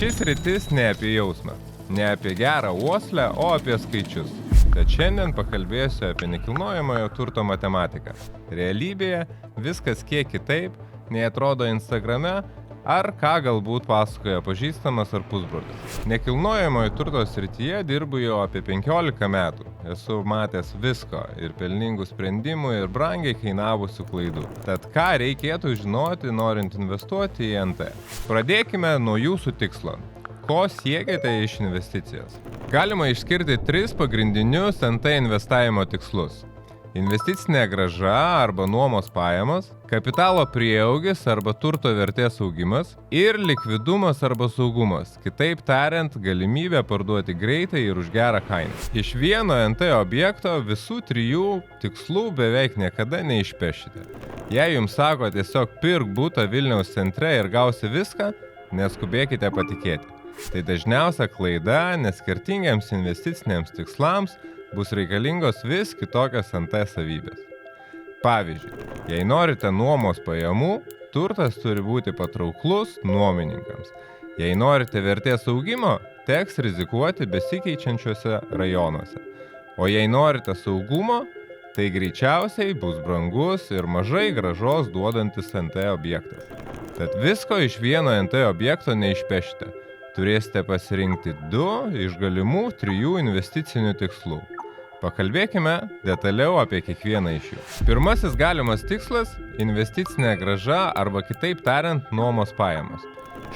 Šis sritis ne apie jausmą, ne apie gerą uoslę, o apie skaičius. Tad šiandien pakalbėsiu apie nekilnojamojo turto matematiką. Realybėje viskas kiek kitaip, nei atrodo Instagrame, ar ką galbūt pasakoja pažįstamas ar pusbrolis. Nekilnojamojo turto srityje dirbu jau apie 15 metų. Esu matęs visko ir pelningų sprendimų ir brangiai kainavusių klaidų. Tad ką reikėtų žinoti, norint investuoti į NT? Pradėkime nuo jūsų tikslo. Ko siekiate iš investicijos? Galima išskirti 3 pagrindinius NT investavimo tikslus. Investicinė grąža arba nuomos pajamos, kapitalo prieaugis arba turto vertės augimas ir likvidumas arba saugumas. Kitaip tariant, galimybė parduoti greitai ir už gerą kainą. Iš vieno NT objekto visų 3 tikslų beveik niekada neišpešite. Jei jums sako tiesiog pirk butą Vilniaus centre ir gausi viską, neskubėkite patikėti. Tai dažniausia klaida, nes skirtingiems investiciniams tikslams bus reikalingos vis kitokios NT savybės. Pavyzdžiui, jei norite nuomos pajamų, turtas turi būti patrauklus nuomininkams. Jei norite vertės augimo, teks rizikuoti besikeičiančiuose rajonuose. O jei norite saugumo, tai greičiausiai bus brangus ir mažai grąžos duodantis NT objektas. Tad visko iš vieno NT objekto neišpešite. Turėsite pasirinkti 2 iš galimų 3 investicinių tikslų. Pakalbėkime detaliau apie kiekvieną iš jų. Pirmasis galimas tikslas – investicinė grąža arba kitaip tariant nuomos pajamos.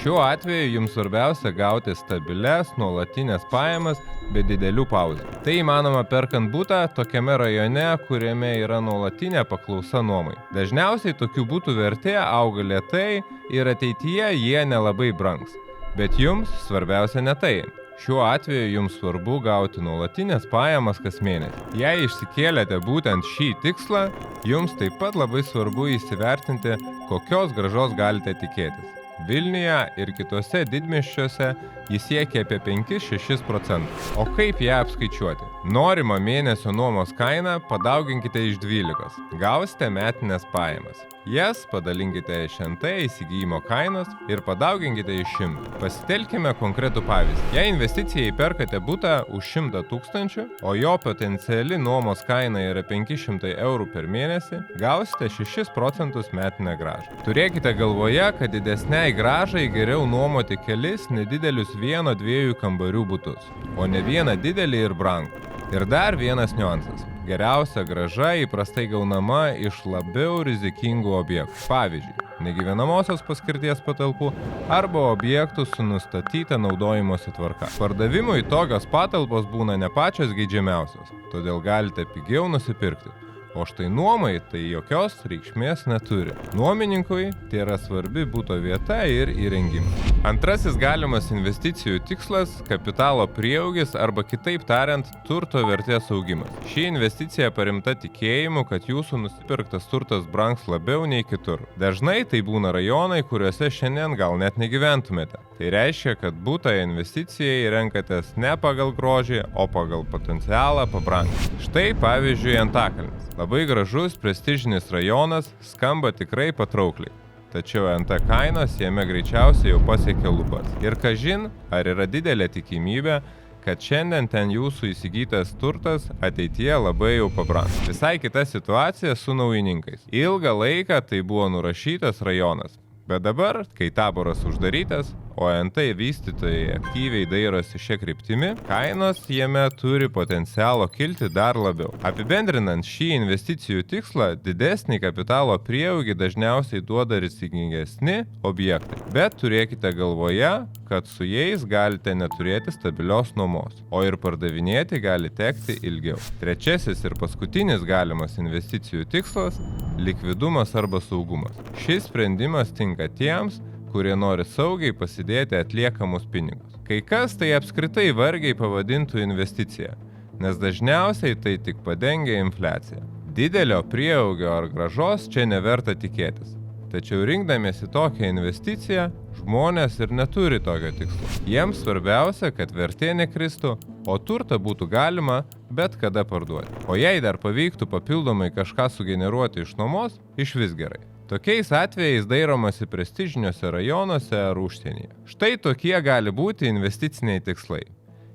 Šiuo atveju jums svarbiausia gauti stabilias, nuolatinės pajamas be didelių pauzių. Tai įmanoma perkant butą tokiame rajone, kuriame yra nuolatinė paklausa nuomai. Dažniausiai tokių butų vertė auga lėtai ir ateityje jie nelabai brangs. Bet jums svarbiausia ne tai. Šiuo atveju jums svarbu gauti nuolatinės pajamas kas mėnesį. Jei išsikėlėte būtent šį tikslą, jums taip pat labai svarbu įsivertinti, kokios grąžos galite tikėtis. Vilniuje ir kitose didmiesčiuose jis siekia apie 5-6%. O kaip ją apskaičiuoti? Norimą mėnesio nuomos kainą padauginkite iš 12. Gausite metinės pajamas. Jas padalinkite iš NT įsigijimo kainos ir padauginkite iš 100. Pasitelkime konkretų pavyzdį. Jei investicijai perkate butą už 100 000, o jo potenciali nuomos kaina yra 500 eurų per mėnesį, gausite 6% metinę grąžą. Turėkite galvoje, kad didesniai grąžai geriau nuomoti kelis nedidelius 1-2 kambarių butus, o ne vieną didelį ir brangų. Ir dar vienas niuansas. Geriausia grąža įprastai gaunama iš labiau rizikingų objektų. Pavyzdžiui, negyvenamosios paskirties patalpų arba objektų su nustatyta naudojimosi tvarka. Pardavimui tokios patalpos būna ne pačios geidžiamiausios, todėl galite pigiau nusipirkti. O štai nuomai tai jokios reikšmės neturi. Nuomininkui tai yra svarbi buto vieta ir įrengimas. Antrasis galimas investicijų tikslas – kapitalo prieaugis arba kitaip tariant turto vertės augimas. Ši investicija paremta tikėjimu, kad jūsų nusipirktas turtas brangs labiau nei kitur. Dažnai tai būna rajonai, kuriuose šiandien gal net negyventumėte. Tai reiškia, kad butą investicijai renkatės ne pagal grožį, o pagal potencialą pabrangti. Štai pavyzdžiui Antakalnis. Labai gražus, prestižinis rajonas, skamba tikrai patraukliai. Tačiau NT kainos jame greičiausiai jau pasiekė lubas. Ir kažin, ar yra didelė tikimybė, kad šiandien ten jūsų įsigytas turtas ateityje labai jau pabrangs. Visai kita situacija su naujininkais. Ilgą laiką tai buvo nurašytas rajonas. Bet dabar, kai taboras uždarytas, o NT vystytojai aktyviai dairosi šia kryptimi, kainos jame turi potencialo kilti dar labiau. Apibendrinant šį investicijų tikslą, didesnį kapitalo prieaugį dažniausiai duoda rizikingesni objektai. Bet turėkite galvoje, kad su jais galite neturėti stabilios nuomos, o ir pardavinėti gali tekti ilgiau. Trečiasis ir paskutinis galimas investicijų tikslas – likvidumas arba saugumas. Šis sprendimas tinka tiems, kurie nori saugiai pasidėti atliekamus pinigus. Kai kas tai apskritai vargiai pavadintų investiciją, nes dažniausiai tai tik padengia infliaciją. Didelio prieaugio ar grąžos čia neverta tikėtis. Tačiau rinkdamiesi tokią investiciją, žmonės ir neturi tokio tikslo. Jiems svarbiausia, kad vertė nekristų, o turtą būtų galima bet kada parduoti. O jei dar pavyktų papildomai kažką sugeneruoti iš nuomos, išvis gerai. Tokiais atvejais dairomasi prestižiniuose rajonuose ar užsienyje. Štai tokie gali būti investiciniai tikslai.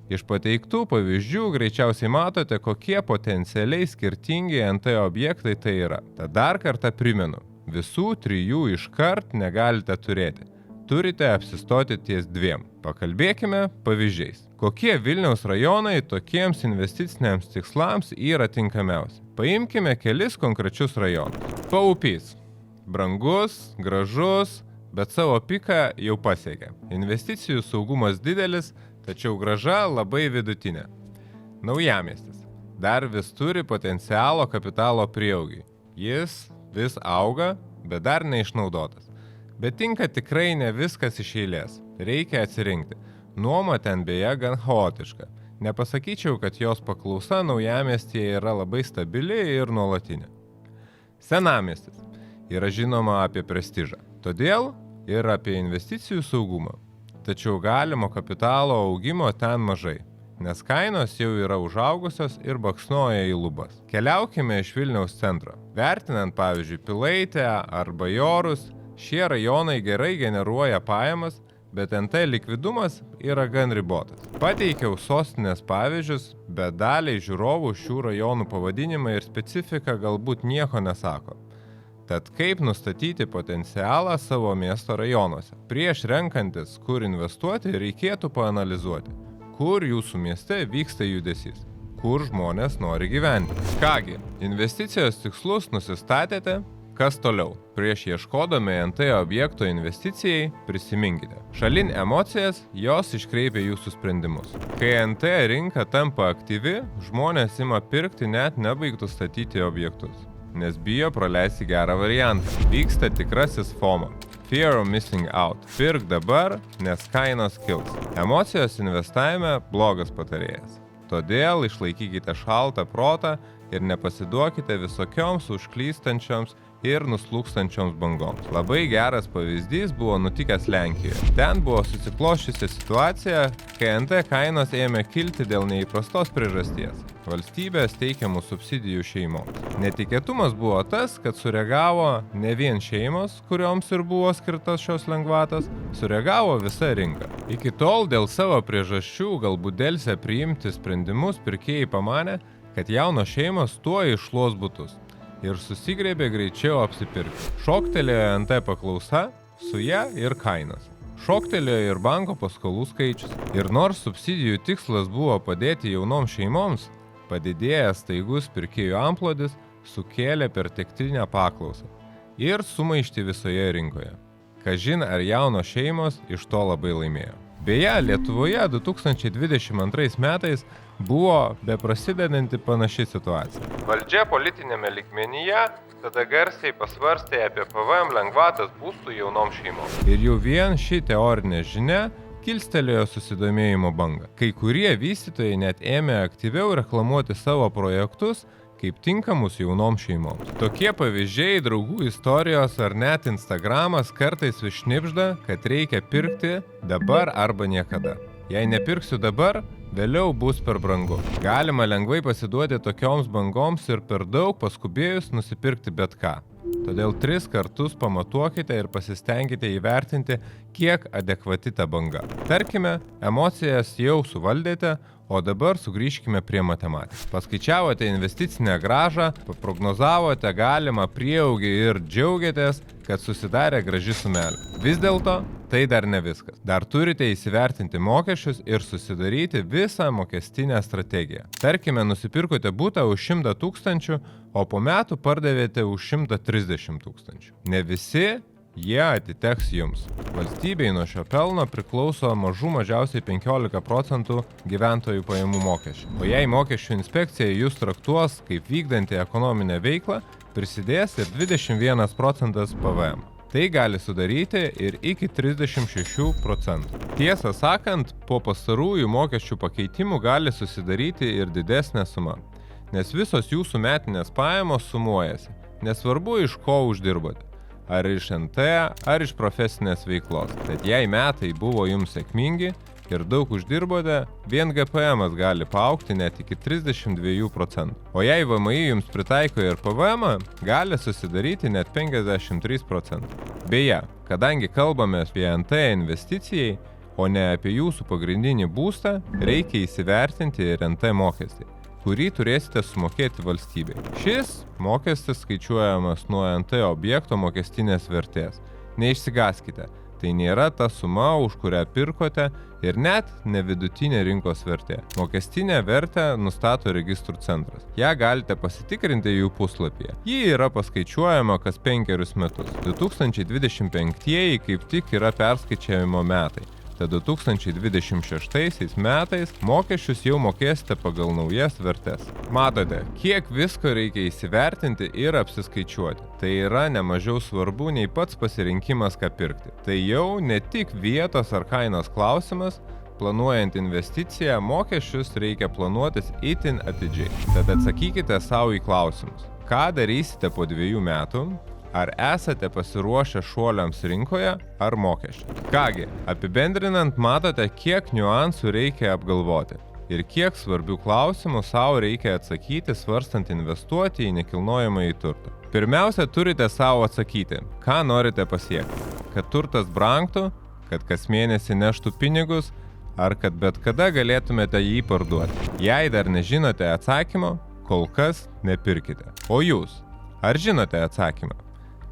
Iš pateiktų pavyzdžių greičiausiai matote, kokie potencialiai skirtingi NT objektai tai yra. Tad dar kartą primenu, visų 3 iškart negalite turėti. Turite apsistoti ties 2. Pakalbėkime pavyzdžiais. Kokie Vilniaus rajonai tokiems investiciniams tikslams yra tinkamiausi? Paimkime kelis konkrečius rajonus. Paupys. Brangus, gražus, bet savo piką jau pasiekė. Investicijų saugumas didelis, tačiau grąža labai vidutinė. Naujamiestis. Dar vis turi potencialo kapitalo prieaugį. Jis vis auga, bet dar neišnaudotas. Bet tinka tikrai ne viskas iš eilės. Reikia atsirinkti. Nuoma ten beje gan chaotiška. Nepasakyčiau, kad jos paklausa naujamiestyje yra labai stabili ir nuolatinė. Senamiestis. Yra žinoma apie prestižą. Todėl ir apie investicijų saugumą. Tačiau galimo kapitalo augimo ten mažai, nes kainos jau yra užaugusios ir baksnoja į lubas. Keliaukime iš Vilniaus centro. Vertinant pavyzdžiui Pilaitę ar Bajorus, šie rajonai gerai generuoja pajamas, bet NT likvidumas yra gan ribotas. Pateikiau sostinės pavyzdžius, bet daliai žiūrovų šių rajonų pavadinimai ir specifika galbūt nieko nesako. Tad kaip nustatyti potencialą savo miesto rajonuose? Prieš renkantis, kur investuoti, reikėtų paanalizuoti, kur jūsų mieste vyksta judesys, kur žmonės nori gyventi. Kągi, investicijos tikslus nusistatėte, kas toliau? Prieš ieškodami NT objekto investicijai prisiminkite. Šalin emocijas, jos iškreipia jūsų sprendimus. Kai NT rinka tampa aktyvi, žmonės ima pirkti net nebaigtus statyti objektus, nes bijo praleisti gerą variantą. Vyksta tikrasis FOMO. Fear of missing out. Pirk dabar, nes kainos kils. Emocijos investavime blogas patarėjas. Todėl išlaikykite šaltą protą ir nepasiduokite visokioms užklystančioms ir nuslūkstančioms bangoms. Labai geras pavyzdys buvo nutikęs Lenkijoje. Ten buvo susikloščiusi situacija, kai NT kainos ėmė kilti dėl neįprastos priežasties – valstybės teikiamų subsidijų šeimoms. Netikėtumas buvo tas, kad sureagavo ne vien šeimos, kurioms ir buvo skirtas šios lengvatos, sureagavo visa rinka. Iki tol dėl savo priežasčių galbūt delsė priimti sprendimus pirkėjai pamanė, kad jaunos šeimos tuo iššluos butus ir susigrėbė greičiau apsipirkti. Šoktelėjo NT paklausa, su ja ir kainos. Šoktelėjo ir banko paskolų skaičius. Ir nors subsidijų tikslas buvo padėti jaunoms šeimoms, padidėjęs staigus pirkėjų antplūdis sukėlė perteklinę paklausą ir sumaištį visoje rinkoje. Kažin ar jaunos šeimos iš to labai laimėjo. Beje, Lietuvoje 2022 metais buvo beprasidedanti panaši situacija. Valdžia politinėme lygmenyje tada garsiai pasvarstė apie PVM lengvatas būstų jaunom šeimom. Ir jau vien ši teorinė žinia kilstelėjo susidomėjimo bangą. Kai kurie vystytojai net ėmė aktyviau reklamuoti savo projektus kaip tinkamus jaunom šeimom. Tokie pavyzdžiai, draugų istorijos ar net Instagramas kartais vis šnibžda, kad reikia pirkti dabar arba niekada. Jei nepirksiu dabar, vėliau bus per brangu. Galima lengvai pasiduoti tokioms bangoms ir per daug paskubėjus nusipirkti bet ką. Todėl 3 kartus pamatuokite ir pasistengkite įvertinti, kiek adekvati ta banga. Tarkime, emocijas jau suvaldėte, o dabar sugrįžkime prie matematikos. Paskaičiavote investicinę grąžą, paprognozavote galimą prieaugį ir džiaugiatės, kad susidarė graži sumelė. Vis dėlto, tai dar ne viskas. Dar turite įsivertinti mokesčius ir susidaryti visą mokestinę strategiją. Tarkime, nusipirkote butą už 100 000, o po metų pardavėte už 130 000. Ne visi jie atiteks jums. Valstybei nuo šio pelno priklauso mažiausiai 15% gyventojų pajamų mokesčių. O jei mokesčių inspekcija jūs traktuos kaip vykdanti ekonominę veiklą, prisidės ir 21% PVM. Tai gali sudaryti ir iki 36%. Tiesą sakant, po pastarųjų mokesčių pakeitimų gali susidaryti ir didesnė suma, nes visos jūsų metinės pajamos sumuojasi, nesvarbu iš ko uždirbote. Ar iš NT, ar iš profesinės veiklos. Tad jei metai buvo jums sėkmingi, ir daug uždirbote, vien GPM gali paaugti net iki 32%. O jei VMI jums pritaiko ir PVM, gali susidaryti net 53%. Beje, kadangi kalbame apie NT investicijai, o ne apie jūsų pagrindinį būstą, reikia įsivertinti ir NT mokestį, kurį turėsite sumokėti valstybei. Šis mokestis skaičiuojamas nuo NT objekto mokestinės vertės. Neišsigaskite, tai nėra ta suma, už kurią pirkote ir net ne vidutinė rinkos vertė. Mokestinę vertę nustato registrų centras. Ja galite pasitikrinti jų puslapyje. Ji yra paskaičiuojama kas 5 metus. 2025 kaip tik yra perskaičiavimo metai. Tad 2026 metais mokesčius jau mokėsite pagal naujas vertes. Matote, kiek visko reikia įsivertinti ir apsiskaičiuoti. Tai yra nemažiau svarbu nei pats pasirinkimas, ką pirkti. Tai jau ne tik vietos ar kainos klausimas, planuojant investiciją, mokesčius reikia planuotis itin atidžiai. Tad atsakykite savo į klausimus. Ką darysite po 2 metų? Ar esate pasiruošę šuoliams rinkoje ar mokesčių? Kągi, apibendrinant, matote, kiek niuansų reikia apgalvoti ir kiek svarbių klausimų savo reikia atsakyti, svarstant investuoti į nekilnojamąjį turtą. Pirmiausia, turite savo atsakyti, ką norite pasiekti. Kad turtas brangtų, kad kas mėnesį neštų pinigus, ar kad bet kada galėtumėte jį parduoti. Jei dar nežinote atsakymo, kol kas nepirkite. O jūs, ar žinote atsakymą?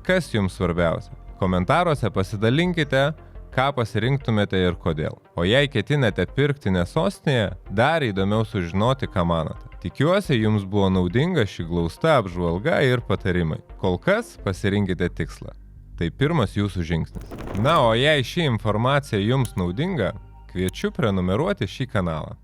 Kas jums svarbiausia? Komentaruose pasidalinkite, ką pasirinktumėte ir kodėl. O jei ketinate pirkti ne sostinėje, dar įdomiau sužinoti, ką manote. Tikiuosi, jums buvo naudinga ši glausta apžvalga ir patarimai. Kol kas pasirinkite tikslą. Tai pirmas jūsų žingsnis. Na, o jei ši informacija jums naudinga, kviečiu prenumeruoti šį kanalą.